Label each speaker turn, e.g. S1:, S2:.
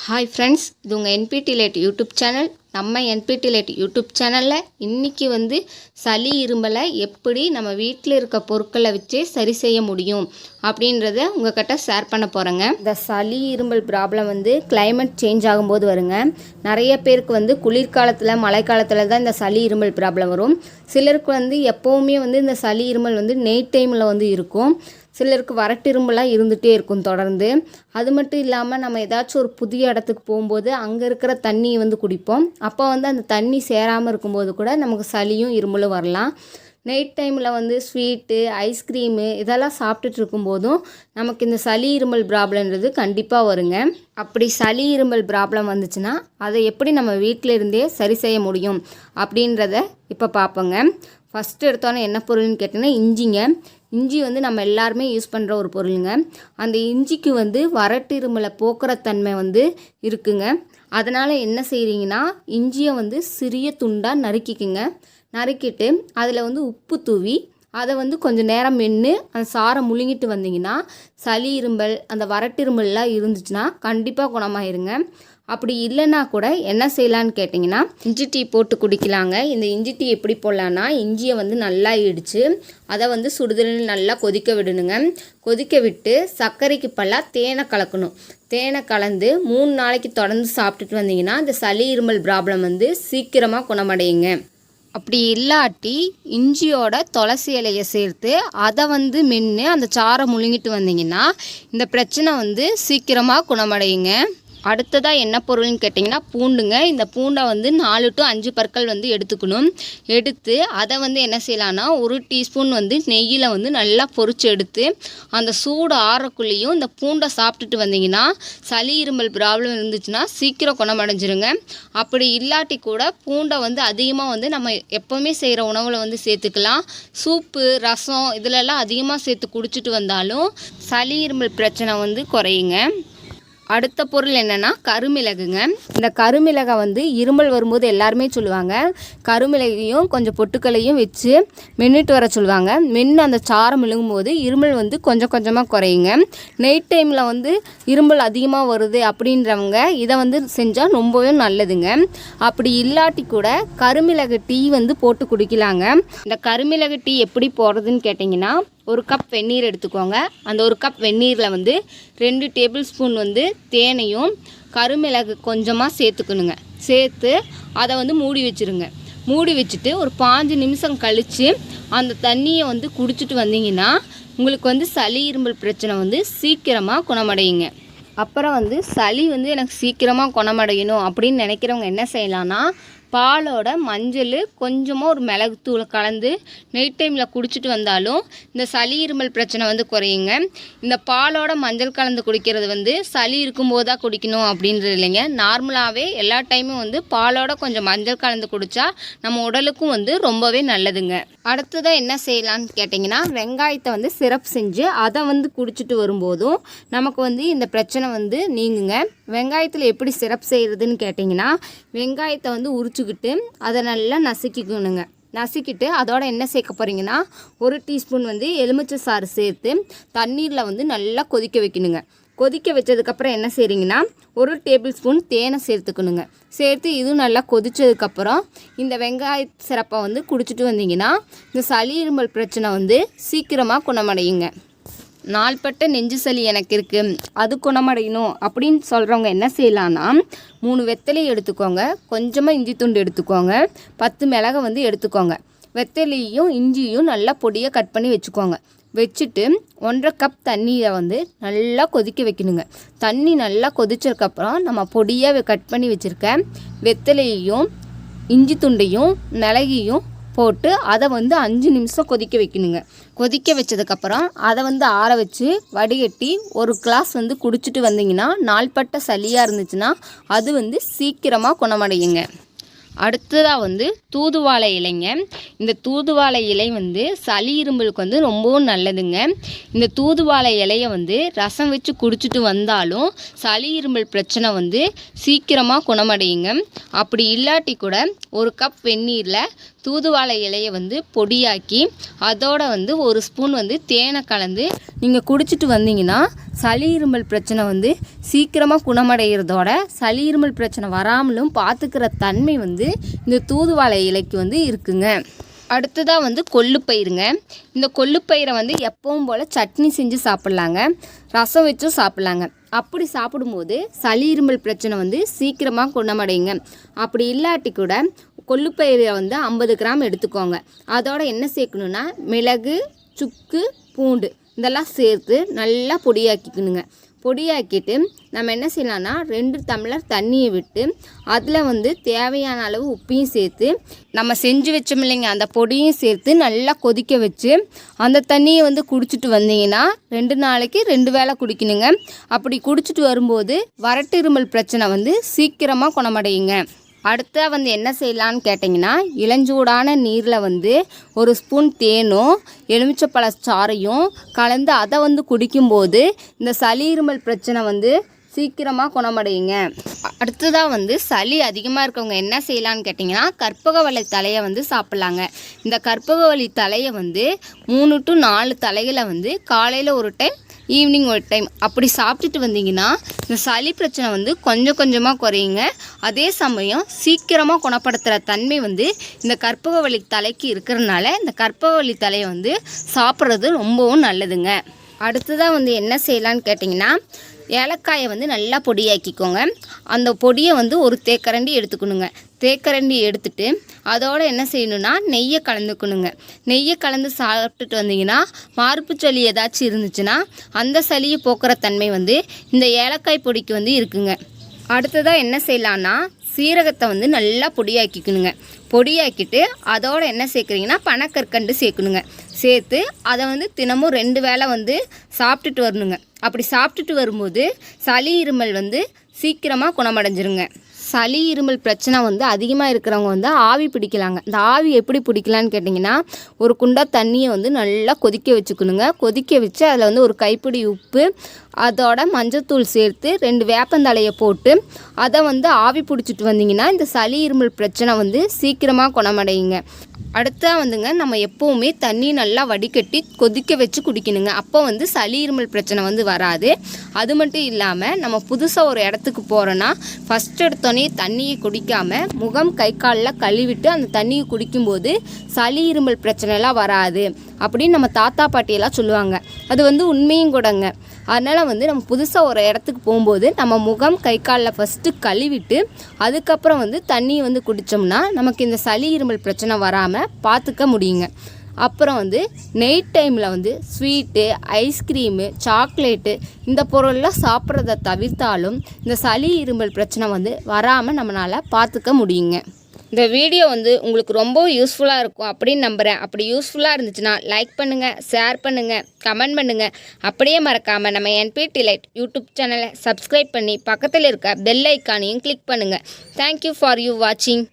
S1: Hi friends, இது உங்கள் என்பிடி late YouTube channel. நம்ம என்பிடி லேட் யூடியூப் சேனலில் இன்றைக்கி சளி இருமலை எப்படி நம்ம வீட்டில் இருக்க பொருட்களை வச்சே சரி செய்ய முடியும் அப்படின்றத உங்கள்கிட்ட ஷேர் பண்ண போகிறேங்க. இந்த சளி இருமல் ப்ராப்ளம் கிளைமேட் சேஞ்ச் ஆகும்போது வருங்க. நிறைய பேருக்கு குளிர்காலத்தில் மழைக்காலத்தில் தான் இந்த சளி இருமல் ப்ராப்ளம் வரும். சிலருக்கு எப்போவுமே இந்த சளி இருமல் நைட் டைமில் இருக்கும். சிலருக்கு வறட்டு இரும்பெல்லாம் இருந்துகிட்டே இருக்கும் தொடர்ந்து. அது மட்டும் இல்லாமல் நம்ம ஏதாச்சும் ஒரு புதிய இடத்துக்கு போகும்போது அங்கே இருக்கிற தண்ணியை குடிப்போம். அப்போ அந்த தண்ணி சேராமல் இருக்கும்போது கூட நமக்கு சளியும் இருமலும் வரலாம். நைட் டைமில் ஸ்வீட்டு, ஐஸ்கிரீமு இதெல்லாம் சாப்பிட்டுட்டு இருக்கும்போதும் நமக்கு இந்த சளி இருமல் ப்ராப்ளம்ன்றது கண்டிப்பாக வருங்க. அப்படி சளி இருமல் ப்ராப்ளம் வந்துச்சுன்னா அதை எப்படி நம்ம வீட்டில் இருந்தே சரி செய்ய முடியும் அப்படின்றத இப்போ பார்ப்போங்க. ஃபஸ்ட்டு எடுத்தோன்னே என்ன பொருள்னு கேட்டிங்கன்னா இஞ்சிங்க. இஞ்சி நம்ம எல்லாருமே யூஸ் பண்ணுற ஒரு பொருளுங்க. அந்த இஞ்சிக்கு வறட்டு இருமலை போக்குற தன்மை இருக்குங்க. அதனால் என்ன செய்கிறீங்கன்னா இஞ்சியை சிறிய துண்டாக நறுக்கிக்குங்க. நறுக்கிட்டு அதில் உப்பு தூவி அதை கொஞ்சம் நேரம் மென்று அந்த சாரை முழுங்கிட்டு வந்தீங்கன்னா சளி இருமல் அந்த வறட்டு இருமல்லாம் இருந்துச்சுன்னா கண்டிப்பாக குணமாயிருங்க. அப்படி இல்லைன்னா கூட என்ன செய்யலான்னு கேட்டிங்கன்னா இஞ்சி டீ போட்டு குடிக்கலாங்க. இந்த இஞ்சி டீ எப்படி போடலான்னா இஞ்சியை நல்லா இடித்து அதை சுடுதண்ணில் நல்லா கொதிக்க விடணுங்க. கொதிக்க விட்டு சர்க்கரைக்கு பல்லாக தேனை கலக்கணும். தேனை கலந்து 3 நாளைக்கு தொடர்ந்து சாப்பிட்டுட்டு வந்தீங்கன்னா இந்த சளி இருமல் ப்ராப்ளம் சீக்கிரமாக குணமடையுங்க. அப்படி இல்லாட்டி இஞ்சியோட துளசி இலையை சேர்த்து அதை மென்று அந்த சாரை முழுங்கிட்டு வந்தீங்கன்னா இந்த பிரச்சனை சீக்கிரமாக குணமடையுங்க. அடுத்ததாக என்ன பொருள்னு கேட்டிங்கன்னா பூண்டுங்க. இந்த பூண்டை 4 to 5 பற்கள் எடுத்துக்கணும். எடுத்து அதை என்ன செய்யலான்னா 1 டீஸ்பூன் நெய்யில் நல்லா பொரிச்சு எடுத்து அந்த சூடு ஆறக்குள்ளேயும் இந்த பூண்டை சாப்பிட்டுட்டு வந்தீங்கன்னா சளி இருமல் ப்ராப்ளம் இருந்துச்சுன்னா சீக்கிரம் குணமடைஞ்சிருங்க. அப்படி இல்லாட்டி கூட பூண்டை அதிகமாக நம்ம எப்போவுமே செய்கிற உணவில் சேர்த்துக்கலாம். சூப்பு, ரசம் இதிலெல்லாம் அதிகமாக சேர்த்து குடிச்சிட்டு வந்தாலும் சளி இருமல் பிரச்சனை குறையுங்க. அடுத்த பொருள் என்னென்னா கருமிளகுங்க. இந்த கருமிளகை இருமல் வரும்போது எல்லாருமே சொல்லுவாங்க கருமிளகையும் கொஞ்சம் பொட்டுக்களையும் வச்சு மென்னுட்டு வர சொல்லுவாங்க. மென்று அந்த சாரம் விழுங்கும் போது இருமல் கொஞ்சம் கொஞ்சமாக குறையுங்க. நைட் டைமில் இருமல் அதிகமாக வருது அப்படின்றவங்க இதை செஞ்சால் ரொம்பவே நல்லதுங்க. அப்படி இல்லாட்டி கூட கருமிளகு டீ போட்டு குடிக்கலாங்க. இந்த கருமிளகு டீ எப்படி போடுறதுன்னு கேட்டிங்கன்னா 1 கப் வெந்நீர் எடுத்துக்கோங்க. அந்த 1 கப் வெந்நீரில் 2 டேபிள் ஸ்பூன் தேனையும் கருமிளகு கொஞ்சமாக சேர்த்துக்கணுங்க. சேர்த்து அதை மூடி வச்சுருங்க. மூடி வச்சுட்டு ஒரு 5 நிமிஷம் கழித்து அந்த தண்ணியை குடிச்சிட்டு வந்தீங்கன்னா உங்களுக்கு சளி இருமல் பிரச்சனை சீக்கிரமாக குணமடையுங்க. அப்புறம் சளி எனக்கு சீக்கிரமாக குணமடையணும் அப்படின்னு நினைக்கிறவங்க என்ன செய்யலான்னா பாலோட மஞ்சள் கொஞ்சமாக ஒரு மிளகுத்தூளை கலந்து நைட் டைமில் குடிச்சிட்டு வந்தாலும் இந்த சளி இருமல் பிரச்சனை குறையுங்க. இந்த பாலோட மஞ்சள் கலந்து குடிக்கிறது சளி இருக்கும்போது தான் குடிக்கணும் அப்படின்றது இல்லைங்க. நார்மலாகவே எல்லா டைமும் பாலோட கொஞ்சம் மஞ்சள் கலந்து குடித்தா நம்ம உடலுக்கும் ரொம்பவே நல்லதுங்க. அடுத்ததாக என்ன செய்யலான்னு கேட்டிங்கன்னா வெங்காயத்தை சிரப் செஞ்சு அதை குடிச்சிட்டு வரும்போதும் நமக்கு இந்த பிரச்சனை நீங்குங்க. வெங்காயத்தில் எப்படி சிரப் செய்கிறதுன்னு கேட்டிங்கன்னா வெங்காயத்தை உரிச்சுக்கிட்டு அதை நல்லா நசுக்கிக்கணுங்க. நசுக்கிட்டு அதோட என்ன சேர்க்க போகிறீங்கன்னா 1 டீஸ்பூன் எலுமிச்சை சாறு சேர்த்து தண்ணீரில் நல்லா கொதிக்க வைக்கணுங்க. கொதிக்க வச்சதுக்கப்புறம் என்ன செய்கிறீங்கன்னா 1 டேபிள் ஸ்பூன் தேனை சேர்த்துக்கணுங்க. சேர்த்து இதுவும் நல்லா கொதித்ததுக்கப்புறம் இந்த வெங்காய சிரப்பை குடிச்சிட்டு வந்தீங்கன்னா இந்த சளி இருமல் பிரச்சனை சீக்கிரமாக குணமடையுங்க. நாள்பட்ட நெஞ்சு சளி எனக்கு இருக்குது அது குணமடையணும் அப்படின்னு சொல்கிறவங்க என்ன செய்யலான்னா 3 வெத்தலை எடுத்துக்கோங்க. கொஞ்சமாக இஞ்சி துண்டு எடுத்துக்கோங்க. 10 மிளகை எடுத்துக்கோங்க. வெத்தலையும் இஞ்சியும் நல்லா பொடியாக கட் பண்ணி வச்சுக்கோங்க. வச்சுட்டு 1.5 கப் தண்ணியை நல்லா கொதிக்க வைக்கணுங்க. தண்ணி நல்லா கொதிச்சதுக்கப்புறம் நம்ம பொடியாக கட் பண்ணி வச்சுருக்க வெத்தலையையும் இஞ்சி துண்டையும் மிளகையும் போட்டு அதை 5 நிமிஷம் கொதிக்க வைக்கணுங்க. கொதிக்க வச்சதுக்கப்புறம் அதை ஆற வச்சு வடிகட்டி 1 கிளாஸ் குடிச்சிட்டு வந்தீங்கன்னா நாள்பட்ட சளியாக இருந்துச்சுன்னா அது சீக்கிரமாக குணமடையுங்க. அடுத்ததாக தூதுவாழை இலைங்க. இந்த தூதுவாழை இலை சளி இருமலுக்கு ரொம்பவும் நல்லதுங்க. இந்த தூதுவாழை இலையை ரசம் வச்சு குடிச்சிட்டு வந்தாலும் சளி இருமல் பிரச்சனை சீக்கிரமாக குணமடையுங்க. அப்படி இல்லாட்டி கூட 1 கப் வெந்நீரில் தூதுவாழை இலையை பொடியாக்கி அதோட 1 ஸ்பூன் தேனை கலந்து நீங்கள் குடிச்சிட்டு வந்தீங்கன்னா சளி இருமல் பிரச்சனை வந்து சீக்கிரமாக குணமடைகிறதோட சளி இருமல் பிரச்சனை வராமலும் பார்த்துக்கிற தன்மை வந்து இந்த தூதுவளை இலைக்கு வந்து இருக்குங்க. அடுத்ததாக வந்து கொள்ளுப்பயிருங்க. இந்த கொள்ளுப்பயிரை வந்து எப்பவும் போல் சட்னி செஞ்சு சாப்பிட்லாங்க, ரசம் வச்சும் சாப்பிட்லாங்க. அப்படி சாப்பிடும்போது சளி இருமல் பிரச்சனை வந்து சீக்கிரமாக குணமடையுங்க. அப்படி இல்லாட்டி கூட கொள்ளுப்பயிரை வந்து 50 கிராம் எடுத்துக்கோங்க. அதோட என்ன சேர்க்கணுன்னா மிளகு, சுக்கு, பூண்டு இதெல்லாம் சேர்த்து நல்லா பொடியாக்கிக்கணுங்க. பொடியாக்கிட்டு நம்ம என்ன செய்யலாம்னா 2 டம்ளர் தண்ணியை விட்டு அதில் வந்து தேவையான அளவு உப்பையும் சேர்த்து நம்ம செஞ்சு வச்சோம் இல்லைங்க அந்த பொடியும் சேர்த்து நல்லா கொதிக்க வச்சு அந்த தண்ணியை வந்து குடிச்சிட்டு வந்தீங்கன்னா 2 நாளைக்கு 2 வேளை குடிக்கணுங்க. அப்படி குடிச்சிட்டு வரும்போது வறட்டு இருமல் பிரச்சனை வந்து சீக்கிரமாக குணமடையுங்க. அடுத்த வந்து என்ன செய்யலான்னு கேட்டிங்கன்னா இளஞ்சூடான நீரில் வந்து 1 ஸ்பூன் தேனும் எலுமிச்சப்பழ சாறையும் கலந்து அதை வந்து குடிக்கும்போது இந்த சளி இருமல் பிரச்சனை வந்து சீக்கிரமாக குணமடையுங்க. அடுத்ததாக வந்து சளி அதிகமாக இருக்கவங்க என்ன செய்யலான்னு கேட்டிங்கன்னா கற்பகவள்ளி தலையை வந்து சாப்பிட்லாங்க. இந்த கற்பகவள்ளி தலையை வந்து 3 to 4 தலைகளை வந்து காலையில் ஒரு டைம் ஈவினிங் ஒரு டைம் அப்படி சாப்பிட்டுட்டு வந்தீங்கன்னா இந்த சளி பிரச்சனை வந்து கொஞ்சம் கொஞ்சமாக குறையுங்க. அதே சமயம் சீக்கிரமாக குணப்படுத்துகிற தன்மை வந்து இந்த கற்பகவள்ளி தலைக்கு இருக்கிறதுனால இந்த கற்பகவள்ளி தலையை வந்து சாப்பிட்றது ரொம்பவும் நல்லதுங்க. அடுத்ததாக வந்து என்ன செய்யலான்னு கேட்டிங்கன்னா ஏலக்காயை வந்து நல்லா பொடியாக்கிக்கோங்க. அந்த பொடியை வந்து ஒரு தேக்கரண்டி எடுத்துக்கணுங்க. தேக்கரண்டி எடுத்துட்டு அதோடு என்ன செய்யணுன்னா நெய்யை கலந்துக்கணுங்க. நெய்யை கலந்து சாப்பிட்டுட்டு வந்தீங்கன்னா மார்பு சளி ஏதாச்சும் இருந்துச்சுன்னா அந்த சளியை போக்குற தன்மை வந்து இந்த ஏலக்காய் பொடிக்கு வந்து இருக்குங்க. அடுத்ததாக என்ன செய்யலான்னா சீரகத்தை வந்து நல்லா பொடியாக்கிக்கணுங்க. பொடியாக்கிட்டு அதோடு என்ன சேர்க்குறீங்கன்னா பனக்கற்கண்டு சேர்க்கணுங்க. சேர்த்து அதை வந்து தினமும் 2 வேளை வந்து சாப்பிட்டுட்டு வரணுங்க. அப்படி சாப்பிட்டுட்டு வரும்போது சளி இருமல் வந்து சீக்கிரமாக குணமடைஞ்சிருங்க. சளி இருமல் பிரச்சனை வந்து அதிகமாக இருக்கிறவங்க வந்து ஆவி பிடிக்கலாங்க. இந்த ஆவி எப்படி பிடிக்கலான்னு கேட்டிங்கன்னா ஒரு குண்டா தண்ணியை வந்து நல்லா கொதிக்க வச்சுக்கணுங்க. கொதிக்க வச்சு அதில் வந்து ஒரு கைப்பிடி உப்பு அதோட மஞ்சத்தூள் சேர்த்து 2 வேப்பந்தழையை போட்டு அதை வந்து ஆவி பிடிச்சிட்டு வந்தீங்கன்னா இந்த சளி இருமல் பிரச்சனை வந்து சீக்கிரமாக குணமடையுங்க. அடுத்தா வந்துங்க நம்ம எப்போவுமே தண்ணி நல்லா வடிகட்டி கொதிக்க வச்சு குடிக்கணுங்க. அப்போ வந்து சளி இருமல் பிரச்சனை வந்து வராது. அது மட்டும் இல்லாமல் நம்ம புதுசாக ஒரு இடத்துக்கு போகிறோன்னா ஃபஸ்ட் எடுத்தோடனே தண்ணியை குடிக்காமல் முகம் கை காலில் கழுவிட்டு அந்த தண்ணியை குடிக்கும்போது சளி இருமல் பிரச்சனைலாம் வராது அப்படின்னு நம்ம தாத்தா பாட்டியெல்லாம் சொல்லுவாங்க. அது வந்து உண்மையும் கூடங்க. அதனால் வந்து நம்ம புதுசாக ஒரு இடத்துக்கு போகும்போது நம்ம முகம் கை காலில் ஃபஸ்ட்டு கழுவிட்டு அதுக்கப்புறம் வந்து தண்ணியை வந்து குடித்தோம்னா நமக்கு இந்த சளி இருமல் பிரச்சனை வராமல் பார்த்துக்க முடியுங்க. அப்புறம் வந்து நைட் டைமில் வந்து ஸ்வீட்டு, ஐஸ்கிரீமு, சாக்லேட்டு இந்த பொருள்லாம் சாப்பிட்றத தவிர்த்தாலும் இந்த சளி இருமல் பிரச்சனை வந்து வராமல் நம்மளால் பார்த்துக்க முடியுங்க. இந்த வீடியோ வந்து உங்களுக்கு ரொம்ப யூஸ்ஃபுல்லாக இருக்கும் அப்படின்னு நம்புகிறேன். அப்படி யூஸ்ஃபுல்லாக இருந்துச்சுன்னா லைக் பண்ணுங்கள், ஷேர் பண்ணுங்கள், கமெண்ட் பண்ணுங்கள். அப்படியே மறக்காமல் நம்ம NPT Lite யூடியூப் சேனலை சப்ஸ்கிரைப் பண்ணி பக்கத்தில் இருக்க பெல் ஐக்கானையும் கிளிக் பண்ணுங்கள். தேங்க்யூ ஃபார் யூ வாட்சிங்.